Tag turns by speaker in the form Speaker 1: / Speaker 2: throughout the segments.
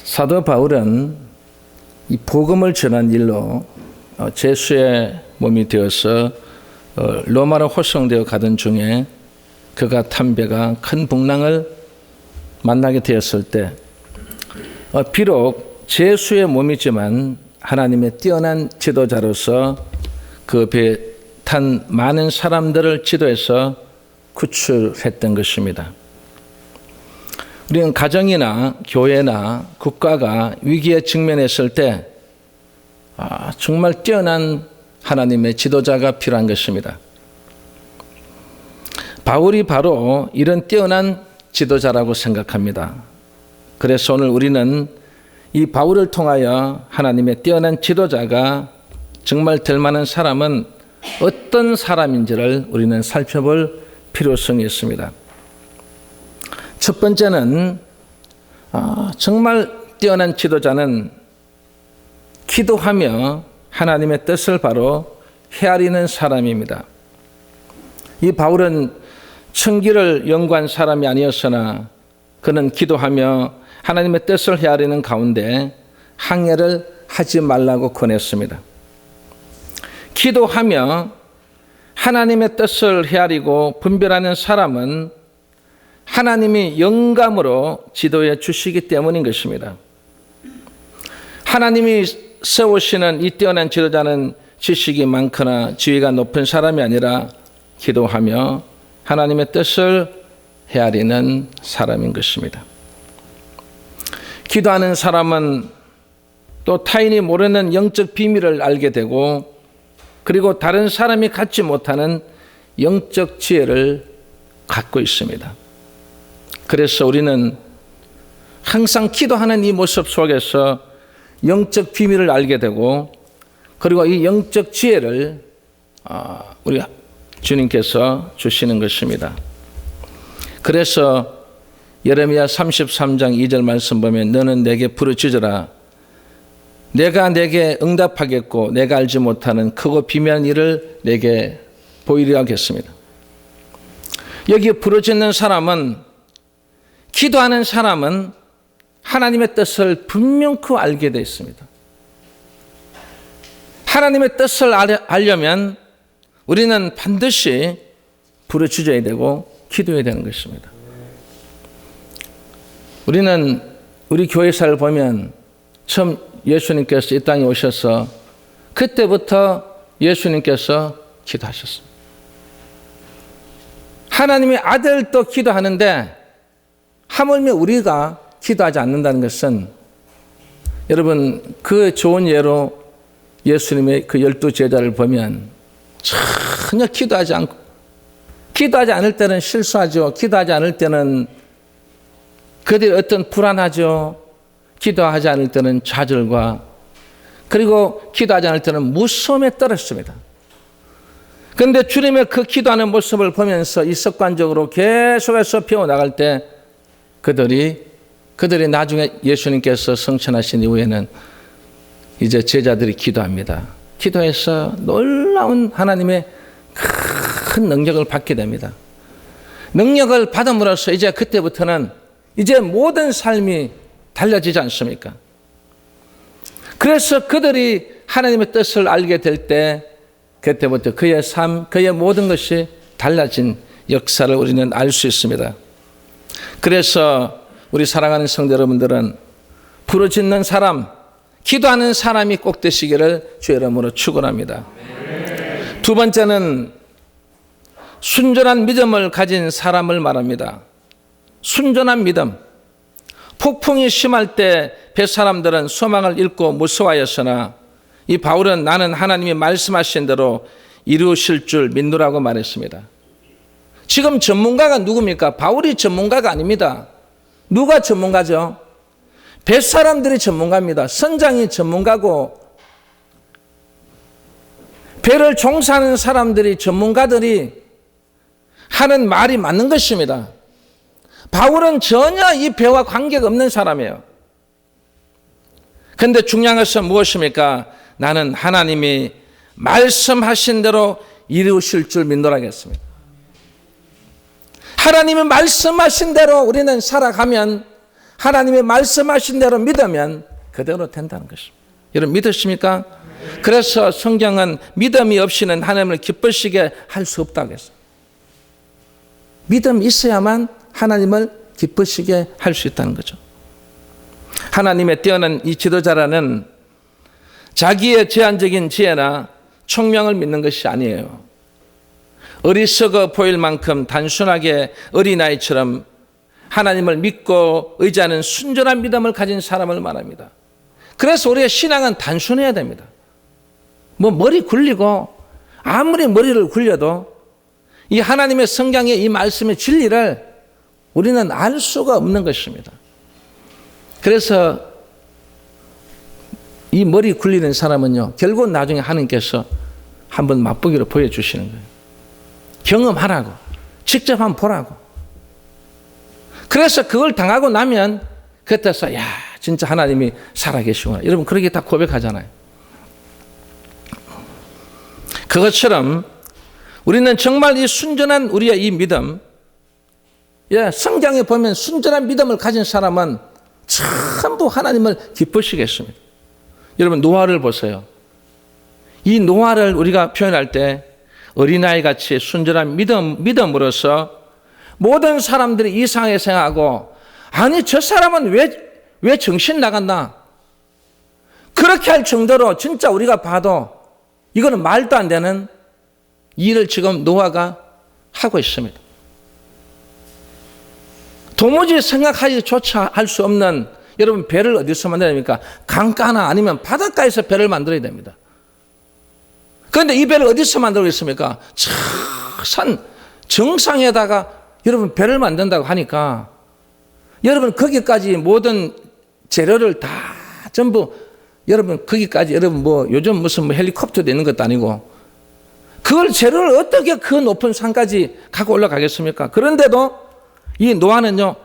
Speaker 1: 사도 바울은 이 복음을 전한 일로 제수의 몸이 되어서 로마로 호송되어 가던 중에 그가 탄 배가 큰 풍랑을 만나게 되었을 때 비록 제수의 몸이지만 하나님의 뛰어난 지도자로서 그 배에 탄 많은 사람들을 지도해서 구출했던 것입니다. 우리는 가정이나 교회나 국가가 위기에 직면했을 때 정말 뛰어난 하나님의 지도자가 필요한 것입니다. 바울이 바로 이런 뛰어난 지도자라고 생각합니다. 그래서 오늘 우리는 이 바울을 통하여 하나님의 뛰어난 지도자가 정말 될 만한 사람은 어떤 사람인지를 우리는 살펴볼 필요성이 있습니다. 첫 번째는 정말 뛰어난 지도자는 기도하며 하나님의 뜻을 바로 헤아리는 사람입니다. 이 바울은 청기를 연구한 사람이 아니었으나 그는 기도하며 하나님의 뜻을 헤아리는 가운데 항해를 하지 말라고 권했습니다. 기도하며 하나님의 뜻을 헤아리고 분별하는 사람은 하나님이 영감으로 지도해 주시기 때문인 것입니다. 하나님이 세우시는 이 뛰어난 지도자는 지식이 많거나 지위가 높은 사람이 아니라 기도하며 하나님의 뜻을 헤아리는 사람인 것입니다. 기도하는 사람은 또 타인이 모르는 영적 비밀을 알게 되고 그리고 다른 사람이 갖지 못하는 영적 지혜를 갖고 있습니다. 그래서 우리는 항상 기도하는 이 모습 속에서 영적 비밀을 알게 되고 그리고 이 영적 지혜를 우리 주님께서 주시는 것입니다. 그래서 예레미야 33장 2절 말씀 보면 너는 내게 부르짖으라 내가 내게 응답하겠고 내가 알지 못하는 크고 비밀한 일을 내게 보이려 하겠습니다. 여기 부르짖는 사람은 기도하는 사람은 하나님의 뜻을 분명히 알게 되어 있습니다. 하나님의 뜻을 알려면 우리는 반드시 부르짖어야 되고 기도해야 되는 것입니다. 우리는 우리 교회사를 보면 처음 예수님께서 이 땅에 오셔서 그때부터 예수님께서 기도하셨습니다. 하나님의 아들도 기도하는데 하물며 우리가 기도하지 않는다는 것은 여러분 그 좋은 예로 예수님의 그 12 제자를 보면 전혀 기도하지 않고 기도하지 않을 때는 실수하죠. 기도하지 않을 때는 그들이 어떤 불안하죠. 기도하지 않을 때는 좌절과 그리고 기도하지 않을 때는 무서움에 떨었습니다. 그런데 주님의 그 기도하는 모습을 보면서 이 습관적으로 계속해서 배워나갈 때 그들이 나중에 예수님께서 성천하신 이후에는 이제 제자들이 기도합니다. 기도해서 놀라운 하나님의 큰 능력을 받게 됩니다. 능력을 받음으로써 이제 그때부터는 이제 모든 삶이 달라지지 않습니까? 그래서 그들이 하나님의 뜻을 알게 될 때 그때부터 그의 삶, 그의 모든 것이 달라진 역사를 우리는 알 수 있습니다. 그래서 우리 사랑하는 성도 여러분들은 부르짖는 사람, 기도하는 사람이 꼭 되시기를 주의 이름으로 축원합니다. 두 번째는 순전한 믿음을 가진 사람을 말합니다. 순전한 믿음. 폭풍이 심할 때 뱃사람들은 소망을 잃고 무서워하였으나 이 바울은 나는 하나님이 말씀하신 대로 이루실 줄 믿노라고 말했습니다. 지금 전문가가 누굽니까? 바울이 전문가가 아닙니다. 누가 전문가죠? 뱃사람들이 전문가입니다. 선장이 전문가고 배를 종사하는 사람들이 전문가들이 하는 말이 맞는 것입니다. 바울은 전혀 이 배와 관계가 없는 사람이에요. 그런데 중요한 것은 무엇입니까? 나는 하나님이 말씀하신 대로 이루실 줄 믿노라겠습니다. 하나님이 말씀하신 대로 우리는 살아가면 하나님의 말씀하신 대로 믿으면 그대로 된다는 것입니다. 여러분 믿으십니까? 그래서 성경은 믿음이 없이는 하나님을 기쁘시게 할 수 없다고 했어요. 믿음이 있어야만 하나님을 기쁘시게 할 수 있다는 거죠. 하나님의 뛰어난 이 지도자라는 자기의 제한적인 지혜나 총명을 믿는 것이 아니에요. 어리석어 보일 만큼 단순하게 어린아이처럼 하나님을 믿고 의지하는 순전한 믿음을 가진 사람을 말합니다. 그래서 우리의 신앙은 단순해야 됩니다. 뭐 머리 굴리고 아무리 머리를 굴려도 이 하나님의 성경의 이 말씀의 진리를 우리는 알 수가 없는 것입니다. 그래서 이 머리 굴리는 사람은요, 결국 나중에 하나님께서 한번 맛보기로 보여주시는 거예요. 경험하라고, 직접 한번 보라고. 그래서 그걸 당하고 나면 그때서 야, 진짜 하나님이 살아계시구나. 여러분 그렇게 다 고백하잖아요. 그것처럼 우리는 정말 이 순전한 우리의 이 믿음, 성경에 보면 순전한 믿음을 가진 사람은 전부 하나님을 기쁘시겠습니다. 여러분 노아를 보세요. 이 노아를 우리가 표현할 때 어린아이같이 순전한 믿음으로서 모든 사람들이 이상하게 생각하고 아니 저 사람은 왜 정신 나갔나? 그렇게 할 정도로 진짜 우리가 봐도 이거는 말도 안 되는 일을 지금 노아가 하고 있습니다. 도무지 생각하기조차 할 수 없는, 여러분 배를 어디서 만들어야 됩니까? 강가나 아니면 바닷가에서 배를 만들어야 됩니다. 그런데 이 배를 어디서 만들겠습니까? 산 정상에다가 여러분 배를 만든다고 하니까 여러분 거기까지 모든 재료를 다 전부 여러분 거기까지 여러분 뭐 요즘 무슨 뭐 헬리콥터도 있는 것도 아니고 그걸 재료를 어떻게 그 높은 산까지 갖고 올라가겠습니까? 그런데도 이 노아는요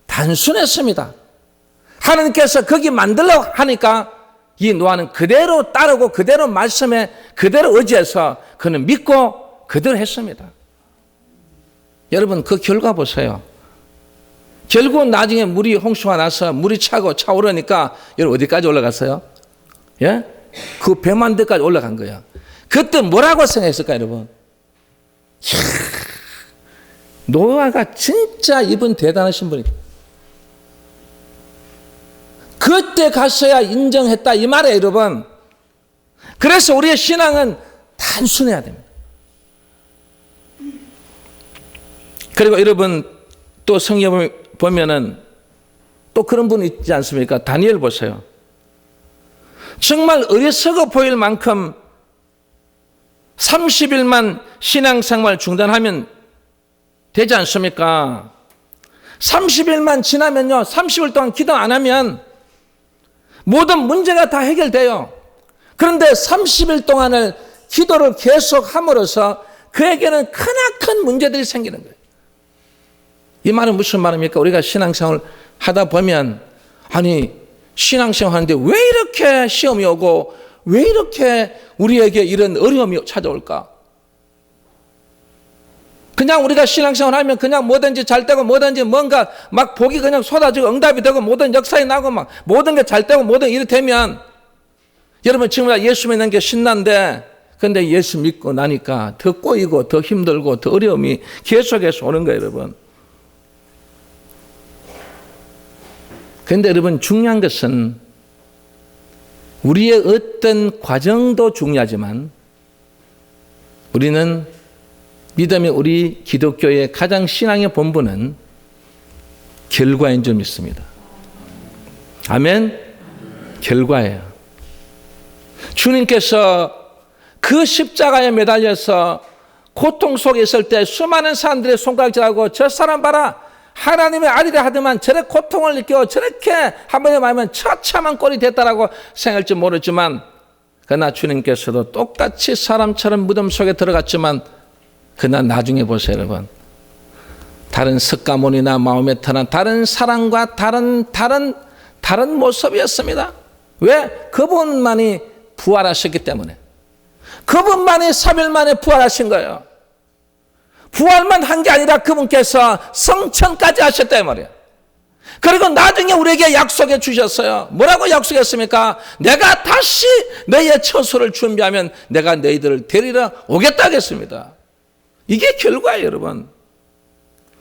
Speaker 1: 단순했습니다. 하나님께서 거기 만들려고 하니까 이 노아는 그대로 따르고 그대로 말씀에 그대로 의지해서 그는 믿고 그대로 했습니다. 여러분 그 결과 보세요. 결국 나중에 물이 홍수가 나서 물이 차고 차오르니까 여러분 어디까지 올라갔어요? 예? 그 배만 데까지 올라간 거야. 그때 뭐라고 생각했을까 여러분? 이야, 노아가 진짜 이분 대단하신 분이다. 그때 갔어야 인정했다 이 말이에요 여러분. 그래서 우리의 신앙은 단순해야 됩니다. 그리고 여러분 또 성경을 보면은 또 그런 분 있지 않습니까? 다니엘 보세요. 정말 어리석어 보일 만큼 30일만 신앙생활 중단하면 되지 않습니까? 30일만 지나면요 30일 동안 기도 안 하면 모든 문제가 다 해결돼요. 그런데 30일 동안을 기도를 계속 함으로써 그에게는 크나큰 문제들이 생기는 거예요. 이 말은 무슨 말입니까? 우리가 신앙생활을 하다 보면 아니 신앙생활 하는데 왜 이렇게 시험이 오고 왜 이렇게 우리에게 이런 어려움이 찾아올까? 그냥 우리가 신앙생활 하면 그냥 뭐든지 잘 되고 뭐든지 뭔가 막 복이 그냥 쏟아지고 응답이 되고 모든 역사에 나고 막 모든 게 잘 되고 모든 일이 되면 여러분 지금 예수 믿는 게 신난데 근데 예수 믿고 나니까 더 꼬이고 더 힘들고 더 어려움이 계속해서 오는 거예요 여러분. 그런데 여러분 중요한 것은 우리의 어떤 과정도 중요하지만 우리는 믿음의 우리 기독교의 가장 신앙의 본분은 결과인 줄 믿습니다. 아멘? 결과예요. 주님께서 그 십자가에 매달려서 고통 속에 있을 때 수많은 사람들의 손가락질하고 저 사람 봐라 하나님의 아들이라 하더만 저렇게 고통을 느끼고 저렇게 한 번에 말하면 처참한 꼴이 됐다라고 생각할지 모르지만 그러나 주님께서도 똑같이 사람처럼 무덤 속에 들어갔지만 그러나 나중에 보세요 여러분. 다른 석가모니나 마호메트나 다른 사람과 다른 모습이었습니다. 왜? 그분만이 부활하셨기 때문에. 그분만이 3일 만에 부활하신 거예요. 부활만 한 게 아니라 그분께서 성천까지 하셨단 말이에요. 그리고 나중에 우리에게 약속해 주셨어요. 뭐라고 약속했습니까? 내가 다시 너희의 처소를 준비하면 내가 너희들을 데리러 오겠다 하겠습니다. 이게 결과예요, 여러분.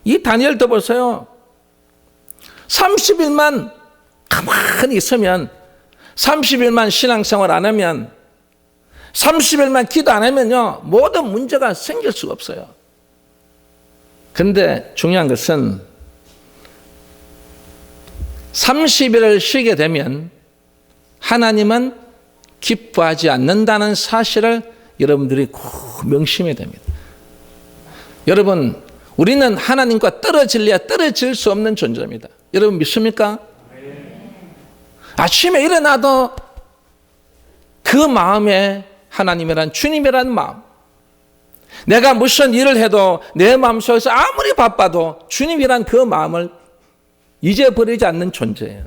Speaker 1: 이 다니엘도 보세요. 30일만 가만히 있으면, 30일만 신앙생활 안 하면, 30일만 기도 안 하면요, 모든 문제가 생길 수가 없어요. 그런데 중요한 것은 30일을 쉬게 되면 하나님은 기뻐하지 않는다는 사실을 여러분들이 꼭 명심해야 됩니다. 여러분, 우리는 하나님과 떨어질래야 떨어질 수 없는 존재입니다. 여러분 믿습니까? 아침에 일어나도 그 마음에 하나님이란 주님이란 마음, 내가 무슨 일을 해도 내 마음속에서 아무리 바빠도 주님이란 그 마음을 잊어버리지 않는 존재예요.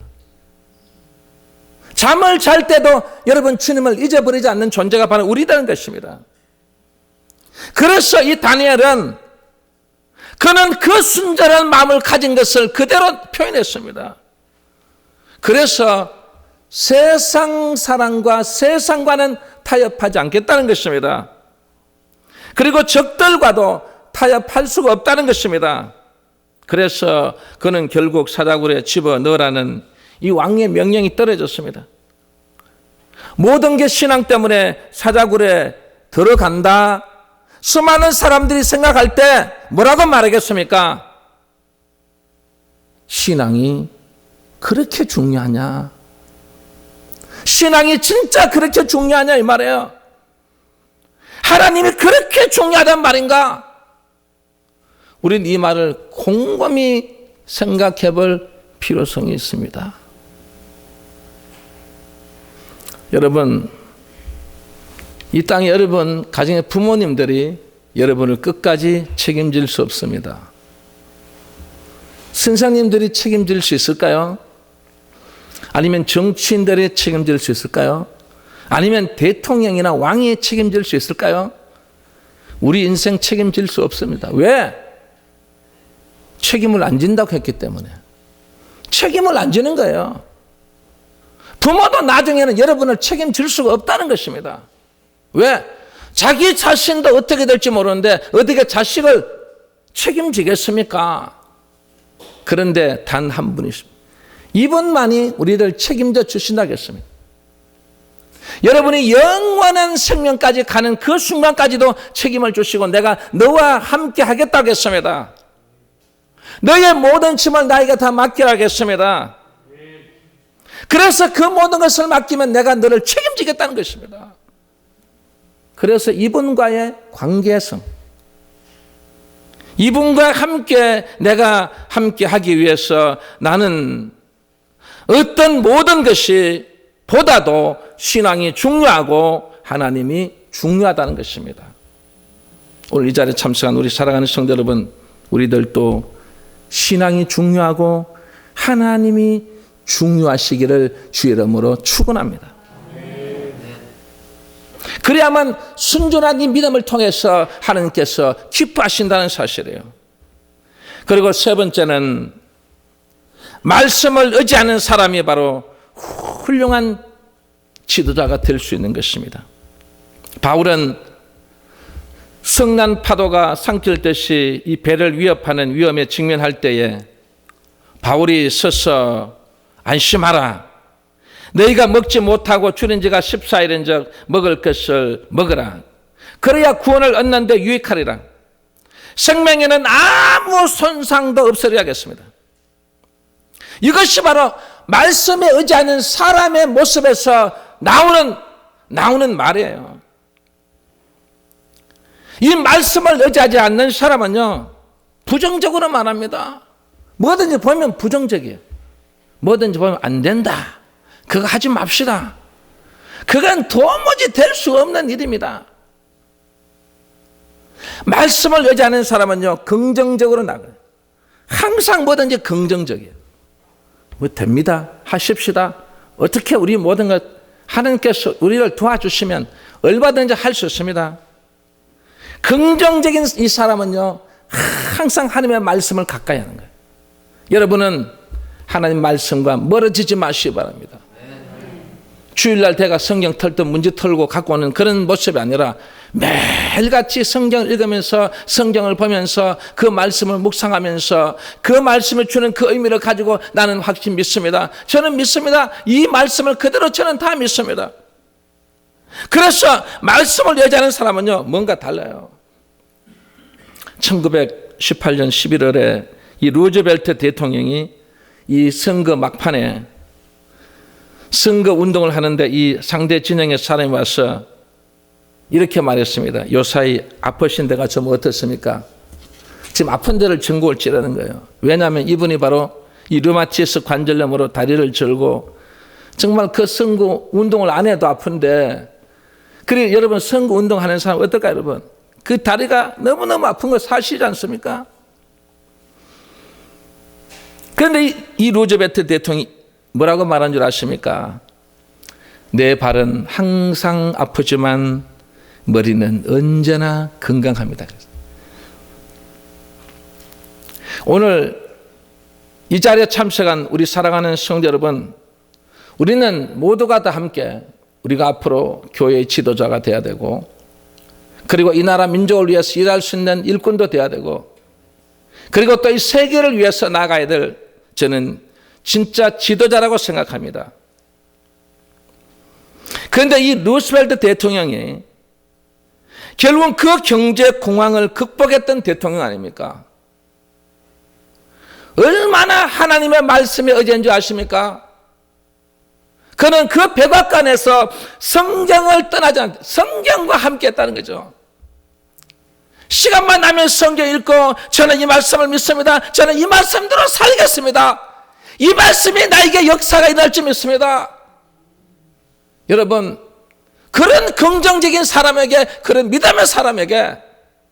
Speaker 1: 잠을 잘 때도 여러분 주님을 잊어버리지 않는 존재가 바로 우리라는 것입니다. 그래서 이 다니엘은 그는 그 순전한 마음을 가진 것을 그대로 표현했습니다. 그래서 세상 사랑과 세상과는 타협하지 않겠다는 것입니다. 그리고 적들과도 타협할 수가 없다는 것입니다. 그래서 그는 결국 사자굴에 집어넣으라는 이 왕의 명령이 떨어졌습니다. 모든 게 신앙 때문에 사자굴에 들어간다. 수많은 사람들이 생각할 때 뭐라고 말하겠습니까? 신앙이 그렇게 중요하냐? 신앙이 진짜 그렇게 중요하냐 이 말이에요. 하나님이 그렇게 중요하단 말인가? 우리는 이 말을 곰곰이 생각해 볼 필요성이 있습니다. 여러분, 이 땅에 여러분 가정의 부모님들이 여러분을 끝까지 책임질 수 없습니다. 선생님들이 책임질 수 있을까요? 아니면 정치인들이 책임질 수 있을까요? 아니면 대통령이나 왕이 책임질 수 있을까요? 우리 인생 책임질 수 없습니다. 왜? 책임을 안 진다고 했기 때문에. 책임을 안 지는 거예요. 부모도 나중에는 여러분을 책임질 수가 없다는 것입니다. 왜? 자기 자신도 어떻게 될지 모르는데 어떻게 자식을 책임지겠습니까? 그런데 단 한 분이십니다. 이분만이 우리를 책임져 주신다겠습니다. 여러분이 영원한 생명까지 가는 그 순간까지도 책임을 주시고 내가 너와 함께 하겠다고 했습니다. 너의 모든 짐을 나에게 다 맡기라겠습니다. 그래서 그 모든 것을 맡기면 내가 너를 책임지겠다는 것입니다. 그래서 이분과의 관계성, 이분과 함께 내가 함께 하기 위해서 나는 어떤 모든 것이 보다도 신앙이 중요하고 하나님이 중요하다는 것입니다. 오늘 이 자리에 참석한 우리 사랑하는 성도 여러분, 우리들도 신앙이 중요하고 하나님이 중요하시기를 주의 이름으로 축원합니다. 그래야만 순전한 이 믿음을 통해서 하나님께서 기뻐하신다는 사실이에요. 그리고 세 번째는 말씀을 의지하는 사람이 바로 훌륭한 지도자가 될 수 있는 것입니다. 바울은 성난 파도가 상til듯이 이 배를 위협하는 위험에 직면할 때에 바울이 서서 안심하라. 너희가 먹지 못하고 줄인 지가 14일인 적 먹을 것을 먹으라. 그래야 구원을 얻는 데 유익하리라. 생명에는 아무 손상도 없으리하겠습니다. 이것이 바로 말씀에 의지하는 사람의 모습에서 나오는 말이에요. 이 말씀을 의지하지 않는 사람은요, 부정적으로 말합니다. 뭐든지 보면 부정적이에요. 뭐든지 보면 안 된다. 그거 하지 맙시다. 그건 도무지 될 수 없는 일입니다. 말씀을 의지하는 사람은요, 긍정적으로 나가요. 항상 뭐든지 긍정적이에요. 뭐 됩니다. 하십시다. 어떻게 우리 모든 것 하나님께서 우리를 도와주시면 얼마든지 할 수 있습니다. 긍정적인 이 사람은요, 항상 하나님의 말씀을 가까이 하는 거예요. 여러분은 하나님 말씀과 멀어지지 마시기 바랍니다. 주일날 제가 성경 털던 문제 털고 갖고 오는 그런 모습이 아니라 매일같이 성경을 읽으면서 성경을 보면서 그 말씀을 묵상하면서 그 말씀을 주는 그 의미를 가지고 나는 확실히 믿습니다. 저는 믿습니다. 이 말씀을 그대로 저는 다 믿습니다. 그래서 말씀을 여자는 사람은요 뭔가 달라요. 1918년 11월에 이 루즈벨트 대통령이 이 선거 막판에 선거 운동을 하는데 이 상대 진영의 사람이 와서 이렇게 말했습니다. 요사이 아프신 데가 좀 어떻습니까? 지금 아픈 데를 전곡을 찌르는 거예요. 왜냐하면 이분이 바로 이 류마티스 관절염으로 다리를 절고 정말 그 선거 운동을 안 해도 아픈데, 그리고 여러분 선거 운동하는 사람 어떨까요 여러분? 그 다리가 너무너무 아픈 거 사실이지 않습니까? 그런데 이 루즈벨트 대통령이 뭐라고 말한 줄 아십니까? 내 발은 항상 아프지만 머리는 언제나 건강합니다. 오늘 이 자리에 참석한 우리 사랑하는 성도 여러분, 우리는 모두가 다 함께 우리가 앞으로 교회의 지도자가 돼야 되고, 그리고 이 나라 민족을 위해서 일할 수 있는 일꾼도 돼야 되고, 그리고 또 이 세계를 위해서 나가야 될 저는 진짜 지도자라고 생각합니다. 그런데 이 루스벨트 대통령이 결국은 그 경제 공황을 극복했던 대통령 아닙니까? 얼마나 하나님의 말씀에 의지한 줄 아십니까? 그는 그 백악관에서 성경을 떠나지 않고 성경과 함께 했다는 거죠. 시간만 나면 성경 읽고 저는 이 말씀을 믿습니다. 저는 이 말씀대로 살겠습니다. 이 말씀이 나에게 역사가 일어날 줄 믿습니다. 여러분, 그런 긍정적인 사람에게, 그런 믿음의 사람에게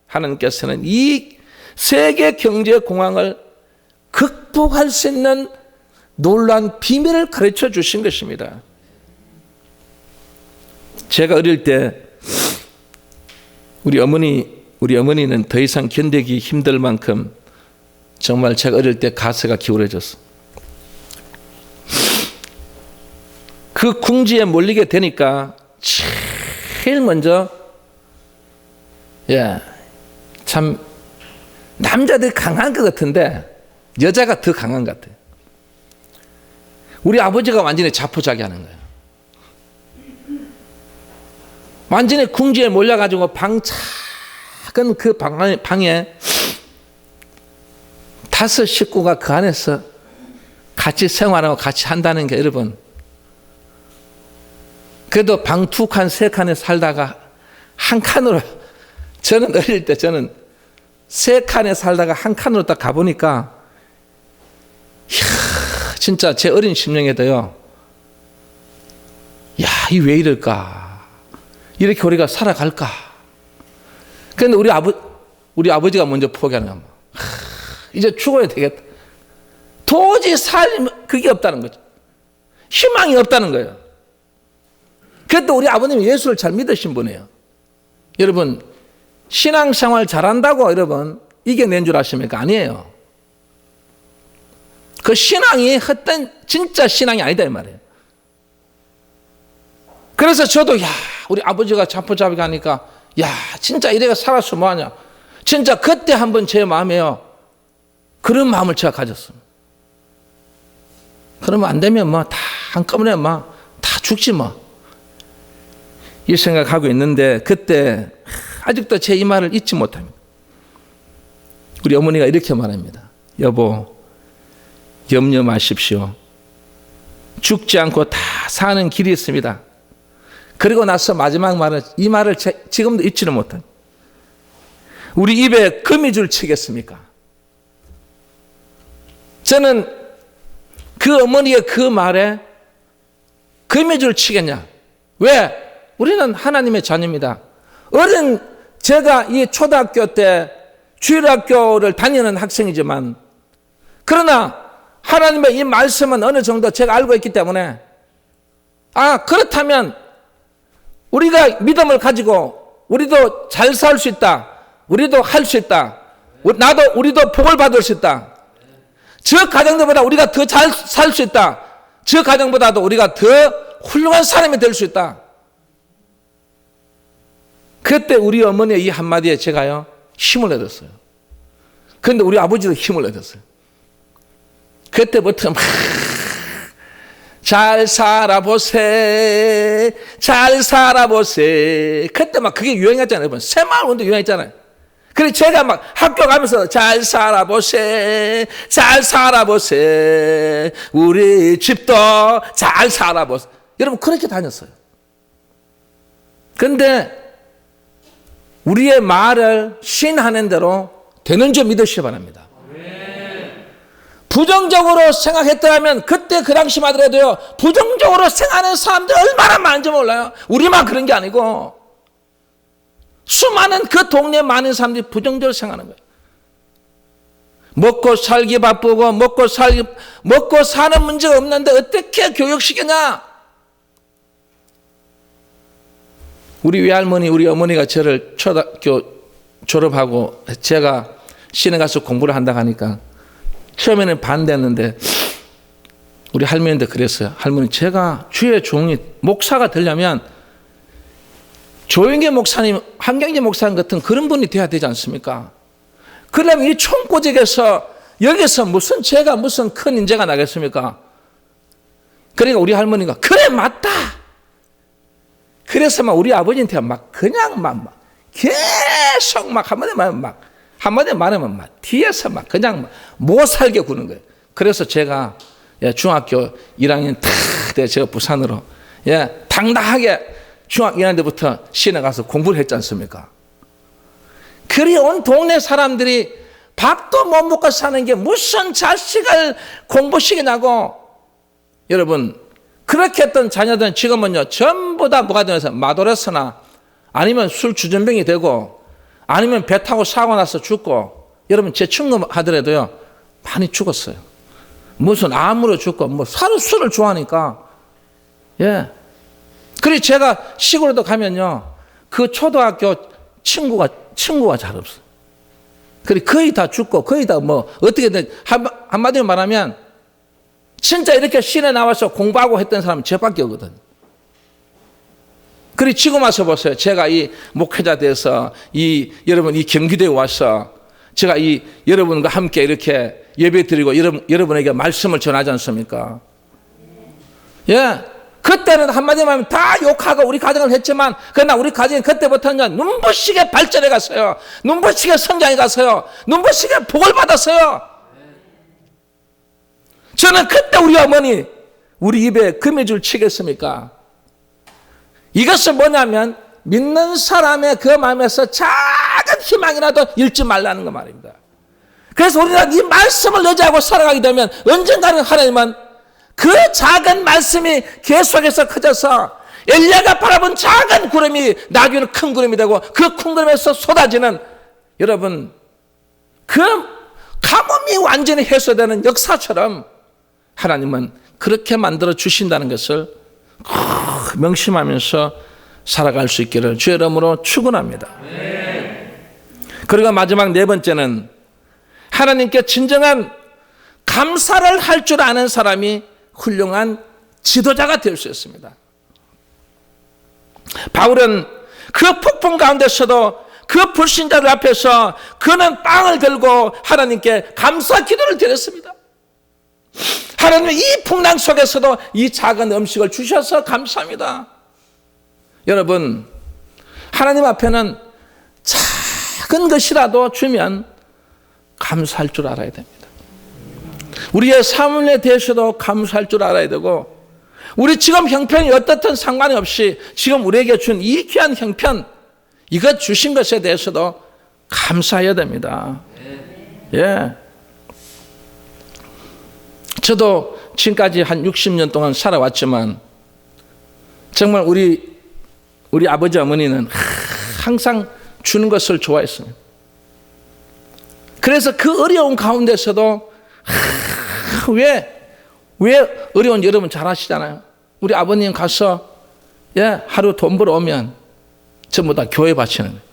Speaker 1: 하나님께서는 이 세계 경제 공황을 극복할 수 있는 놀라운 비밀을 가르쳐 주신 것입니다. 제가 어릴 때 우리 어머니는 더 이상 견디기 힘들 만큼 정말 제가 어릴 때 가슴가 기울어졌어. 그 궁지에 몰리게 되니까 제일 먼저 참 남자들이 강한 것 같은데 여자가 더 강한 것 같아요. 우리 아버지가 완전히 자포자기하는 거예요. 완전히 궁지에 몰려가지고 작은 그 방에 5 식구가 그 안에서 같이 생활하고 같이 한다는 게 여러분, 그래도 방 2칸, 3칸에 살다가 한 칸으로, 저는 어릴 때 저는 3칸에 살다가 한 칸으로 딱 가보니까 진짜 제 어린 심령에도요, 이 왜 이럴까? 이렇게 우리가 살아갈까? 그런데 우리 아버지가 먼저 포기하는 거야. 이제 죽어야 되겠다. 도저히 그게 없다는 거죠. 희망이 없다는 거예요. 그래도 우리 아버님이 예수를 잘 믿으신 분이에요. 여러분, 신앙생활 잘한다고 여러분 이겨낸 줄 아십니까? 아니에요. 그 신앙이 헛된 진짜 신앙이 아니다 이 말이에요. 그래서 저도 우리 아버지가 자포자기 하니까 진짜 이래가 살았으면 뭐하냐. 진짜 그때 한번 제 마음에요, 그런 마음을 제가 가졌습니다. 그러면 안 되면 다 한꺼번에 다 죽지 이 생각하고 있는데, 그때 아직도 제 이 말을 잊지 못합니다. 우리 어머니가 이렇게 말합니다. 여보, 염려 마십시오. 죽지 않고 다 사는 길이 있습니다. 그리고 나서 마지막 말은, 이 말을 지금도 잊지를 못합니다. 우리 입에 거미줄 치겠습니까? 저는 그 어머니의 그 말에 거미줄 치겠냐? 왜? 우리는 하나님의 자녀입니다. 제가 이 초등학교 때 주일학교를 다니는 학생이지만, 그러나 하나님의 이 말씀은 어느 정도 제가 알고 있기 때문에, 그렇다면 우리가 믿음을 가지고 우리도 잘 살 수 있다. 우리도 할 수 있다. 우리도 복을 받을 수 있다. 저 가정들보다 우리가 더 잘 살 수 있다. 저 가정보다도 우리가 더 훌륭한 사람이 될 수 있다. 그때 우리 어머니의 이 한마디에 제가요 힘을 얻었어요. 그런데 우리 아버지도 힘을 얻었어요. 그때부터 막 잘 살아보세, 잘 살아보세. 그때 막 그게 유행했잖아요. 여러분. 새마을 운동 유행했잖아요. 그래서 제가 막 학교 가면서 잘 살아보세, 잘 살아보세, 우리 집도 잘 살아보세. 여러분 그렇게 다녔어요. 그런데 우리의 말을 신하는 대로 되는 줄 믿으시기 바랍니다. 부정적으로 생각했더라면 그때 그 당시 하더라도요 부정적으로 생각하는 사람들 얼마나 많은지 몰라요. 우리만 그런 게 아니고 수많은 그 동네 많은 사람들이 부정적으로 생각하는 거예요. 먹고 살기 바쁘고 먹고 사는 문제가 없는데 어떻게 교육시키냐. 우리 외할머니 우리 어머니가 저를 초등학교 졸업하고 제가 시내 가서 공부를 한다고 하니까 처음에는 반대했는데 우리 할머니한테 그랬어요. 할머니 제가 주의 종이 목사가 되려면 조영계 목사님, 한경재 목사님 같은 그런 분이 돼야 되지 않습니까? 그러면 이 총고직에서 여기서 제가 무슨 큰 인재가 나겠습니까? 그러니까 우리 할머니가 그래 맞다. 그래서 막 우리 아버지한테 막 그냥 막 계속 막 한마디 말하면 막 뒤에서 막 그냥 못 살게 구는 거예요. 그래서 제가 중학교 1학년 때 제가 부산으로 당당하게 중학교 1학년 때부터 시내 가서 공부를 했지 않습니까? 그리 온 동네 사람들이 밥도 못 먹고 사는 게 무슨 자식을 공부시키냐고. 여러분 그렇게 했던 자녀들은 지금은요 전부 다 뭐가 되면서 마도레스나 아니면 술 주전병이 되고 아니면 배 타고 사고 나서 죽고. 여러분 제 친구 하더라도요 많이 죽었어요. 무슨 암으로 죽고 술을 좋아하니까. 그리고 제가 시골에도 가면요 그 초등학교 친구가 잘 없어요. 그리고 거의 다 죽고 거의 다 어떻게든 한마디로 말하면 진짜 이렇게 시내 나와서 공부하고 했던 사람은 저밖에 없거든. 그리고 지금 와서 보세요. 제가 이 목회자 돼서 여러분 이 경기도에 와서 제가 여러분과 함께 이렇게 예배 드리고 여러분에게 말씀을 전하지 않습니까? 그때는 한마디만 하면 다 욕하고 우리 가정을 했지만 그러나 우리 가정이 그때부터는 눈부시게 발전해 갔어요. 눈부시게 성장해 갔어요. 눈부시게 복을 받았어요. 저는 그때 우리 어머니 우리 입에 금해줄 치겠습니까? 이것은 뭐냐면 믿는 사람의 그 마음에서 작은 희망이라도 잃지 말라는 거 말입니다. 그래서 우리는 이 말씀을 의지하고 살아가게 되면 언젠가는 하나님은 그 작은 말씀이 계속해서 커져서 엘리야가 바라본 작은 구름이 나중에는 큰 구름이 되고 그 큰 구름에서 쏟아지는 여러분 그 가뭄이 완전히 해소되는 역사처럼 하나님은 그렇게 만들어 주신다는 것을 명심하면서 살아갈 수 있기를 주의 이름으로 축원합니다. 그리고 마지막 네 번째는 하나님께 진정한 감사를 할 줄 아는 사람이 훌륭한 지도자가 될 수 있습니다. 바울은 그 폭풍 가운데서도 그 불신자들 앞에서 그는 빵을 들고 하나님께 감사 기도를 드렸습니다. 하나님은 이 풍랑 속에서도 이 작은 음식을 주셔서 감사합니다. 여러분 하나님 앞에는 작은 것이라도 주면 감사할 줄 알아야 됩니다. 우리의 삶에 대해서도 감사할 줄 알아야 되고 우리 지금 형편이 어떻든 상관이 없이 지금 우리에게 준 이 귀한 형편 이것 주신 것에 대해서도 감사해야 됩니다. 저도 지금까지 한 60년 동안 살아왔지만 정말 우리 아버지 어머니는 항상 주는 것을 좋아했습니다. 그래서 그 어려운 가운데서도 왜 어려운 여러분 잘 아시잖아요. 우리 아버님 가서 하루 돈 벌어오면 전부 다 교회 바치는 거예요.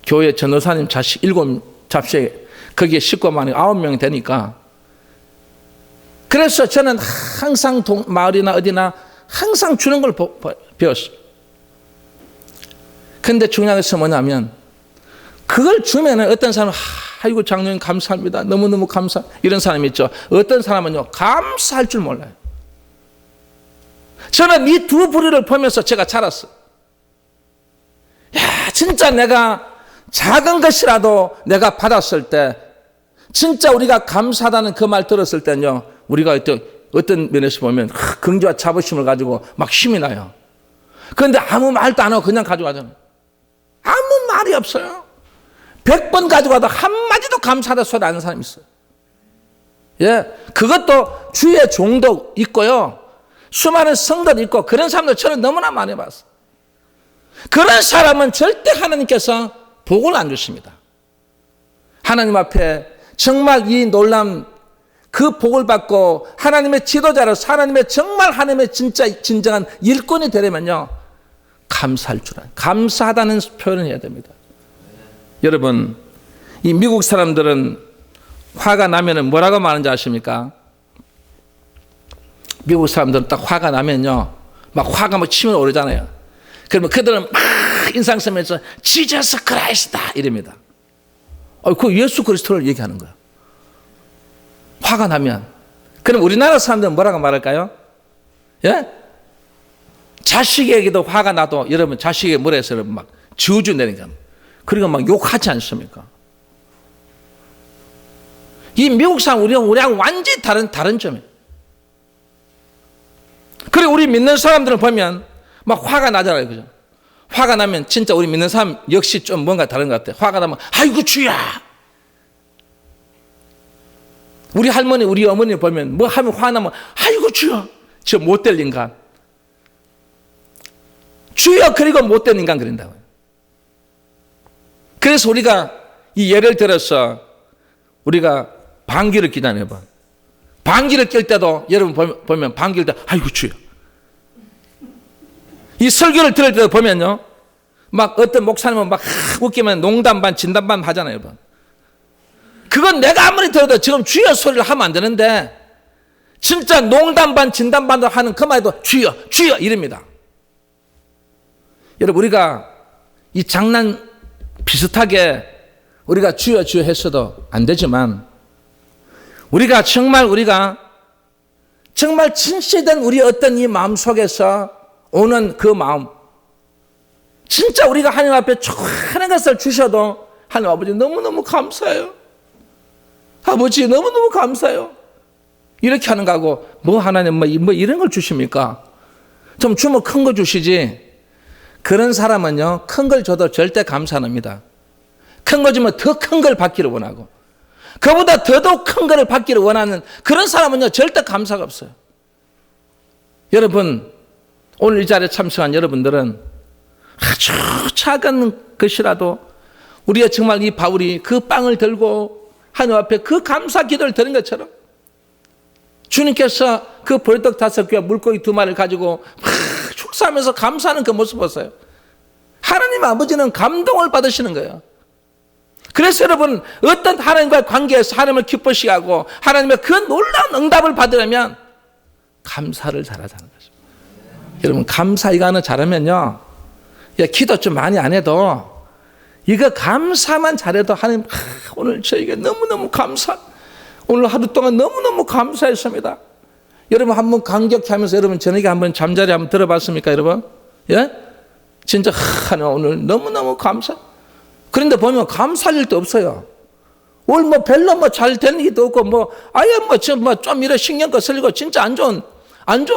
Speaker 1: 교회 전도사님 자식 7 잡씩 거기에 식구만이 9명이 되니까 그래서 저는 항상 마을이나 어디나 항상 주는 걸 배웠어요. 그런데 중요한 것은 뭐냐면 그걸 주면 어떤 사람은 아이고 장로님 감사합니다. 너무너무 감사. 이런 사람이 있죠. 어떤 사람은요 감사할 줄 몰라요. 저는 이 두 부류를 보면서 제가 자랐어요. 야, 진짜 내가 작은 것이라도 내가 받았을 때 진짜 우리가 감사하다는 그 말 들었을 때는요 우리가 어떤 면에서 보면 긍지와 자부심을 가지고 막 힘이 나요. 그런데 아무 말도 안 하고 그냥 가져가잖아요. 아무 말이 없어요. 100번 가져가도 한마디도 감사하다 소리 안 하는 사람이 있어요. 예, 그것도 주의 종도 있고요. 수많은 성도도 있고 그런 사람들 저는 너무나 많이 봤어요. 그런 사람은 절대 하나님께서 복을 안 주십니다. 하나님 앞에 정말 이 놀라운 그 복을 받고 하나님의 지도자로서 하나님의 정말 하나님의 진정한 일꾼이 되려면요 감사할 줄 알아요. 감사하다는 표현을 해야 됩니다. 여러분 이 미국 사람들은 화가 나면은 뭐라고 말하는지 아십니까? 미국 사람들은 딱 화가 나면요 막 화가 막 치밀어 오르잖아요. 그러면 그들은 막 인상 쓰면서 지저스 크라이스트다 이럽니다. 그 예수 그리스도를 얘기하는 거예요. 화가 나면. 그럼 우리나라 사람들은 뭐라고 말할까요? 예? 자식에게도 화가 나도 여러분 자식에게 뭐라 해서 여러분 막 저주 내니까 그리고 막 욕하지 않습니까? 이 미국 사람 우리하고 완전히 다른 점이에요. 그리고 우리 믿는 사람들을 보면 막 화가 나잖아요. 그죠? 화가 나면 진짜 우리 믿는 사람 역시 좀 뭔가 다른 것 같아요. 화가 나면 아이고 주야. 우리 할머니 우리 어머니 보면 뭐 하면 화나면 아이고 주여. 저 못될 인간. 주여 그리고 못된 인간 그런다고요. 그래서 우리가 이 예를 들어서 우리가 방귀를 뀌잖아요. 방귀를 낄 때도 여러분 보면 방귀를 때 아이고 주여. 이 설교를 들을 때도 보면요. 막 어떤 목사님은 막 웃기면 농담 반 진담 반 하잖아요. 여러분. 그건 내가 아무리 들어도 지금 주여 소리를 하면 안 되는데 진짜 농담 반 진담 반도 하는 그 말도 주여 주여 이럽니다. 여러분 우리가 이 장난 비슷하게 우리가 주여 주여 했어도 안 되지만 우리가 정말 진실된 우리 어떤 이 마음 속에서 오는 그 마음 진짜 우리가 하나님 앞에 좋아하는 것을 주셔도 하나님 아버지 너무너무 감사해요. 아버지 너무너무 감사해요. 이렇게 하는 거하고 뭐 하나님 뭐 이런 걸 주십니까? 좀 주면 큰 거 주시지. 그런 사람은요 큰 걸 줘도 절대 감사 안 합니다. 큰 거 주면 더 큰 걸 받기를 원하고 그보다 더더욱 큰 거를 받기를 원하는 그런 사람은요 절대 감사가 없어요. 여러분 오늘 이 자리에 참석한 여러분들은 아주 작은 것이라도 우리가 정말 이 바울이 그 빵을 들고 하나님 앞에 그 감사 기도를 드린 것처럼 주님께서 그 벌떡 5개와 물고기 2마리를 가지고 막 축사하면서 감사하는 그 모습 보세요. 하나님 아버지는 감동을 받으시는 거예요. 그래서 여러분 어떤 하나님과의 관계에서 하나님을 기쁘시게 하고 하나님의 그 놀라운 응답을 받으려면 감사를 잘하자는 거죠. 여러분 감사 이거 하나 잘하면요 기도 좀 많이 안 해도 이거 감사만 잘해도 하나님 오늘 저에게 너무너무 감사 오늘 하루 동안 너무너무 감사했습니다. 여러분 한번 감격해 하면서 여러분 저녁에 한번 잠자리 한번 들어봤습니까 여러분? 예? 진짜 하나님 오늘 너무너무 감사. 그런데 보면 감사할 일도 없어요. 오늘 뭐 별로 뭐 잘 되는 일도 없고 뭐 아예 좀 이래 신경껏 쓸고 진짜 안 좋은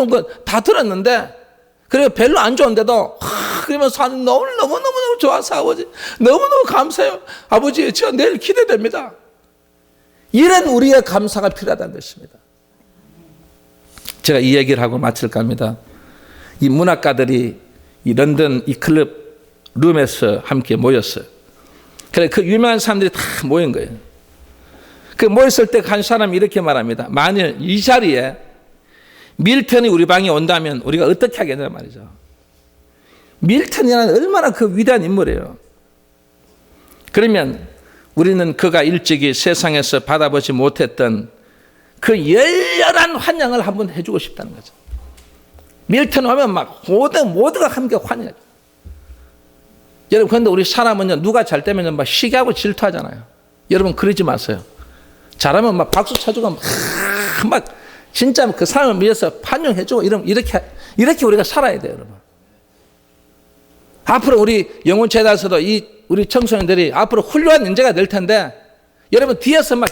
Speaker 1: 거 다 들었는데 그리고 별로 안 좋은데도 그러면서 하나님 너무너무 좋아서 아버지 너무너무 감사해요. 아버지 저 내일 기대됩니다. 이런 우리의 감사가 필요하다는 것입니다. 제가 이 얘기를 하고 마칠까 합니다. 이 문학가들이 이 런던 이 클럽 룸에서 함께 모였어요. 그래 그 유명한 사람들이 다 모인 거예요. 그 모였을 때 한 사람이 이렇게 말합니다. 만일 이 자리에 밀턴이 우리 방에 온다면 우리가 어떻게 하겠냐 말이죠. 밀턴이라는 얼마나 그 위대한 인물이에요. 그러면 우리는 그가 일찍이 세상에서 받아보지 못했던 그 열렬한 환영을 한번 해주고 싶다는 거죠. 밀턴 오면 막 모두가 함께 환영해요. 여러분, 그런데 우리 사람은요, 누가 잘 되면 막 시기하고 질투하잖아요. 여러분, 그러지 마세요. 잘하면 막 박수 쳐주고 막 진짜 그 사람을 위해서 환영해주고 이렇게 우리가 살아야 돼요, 여러분. 앞으로 우리 영혼체에서도 우리 청소년들이 앞으로 훌륭한 인재가 될 텐데, 여러분 뒤에서 막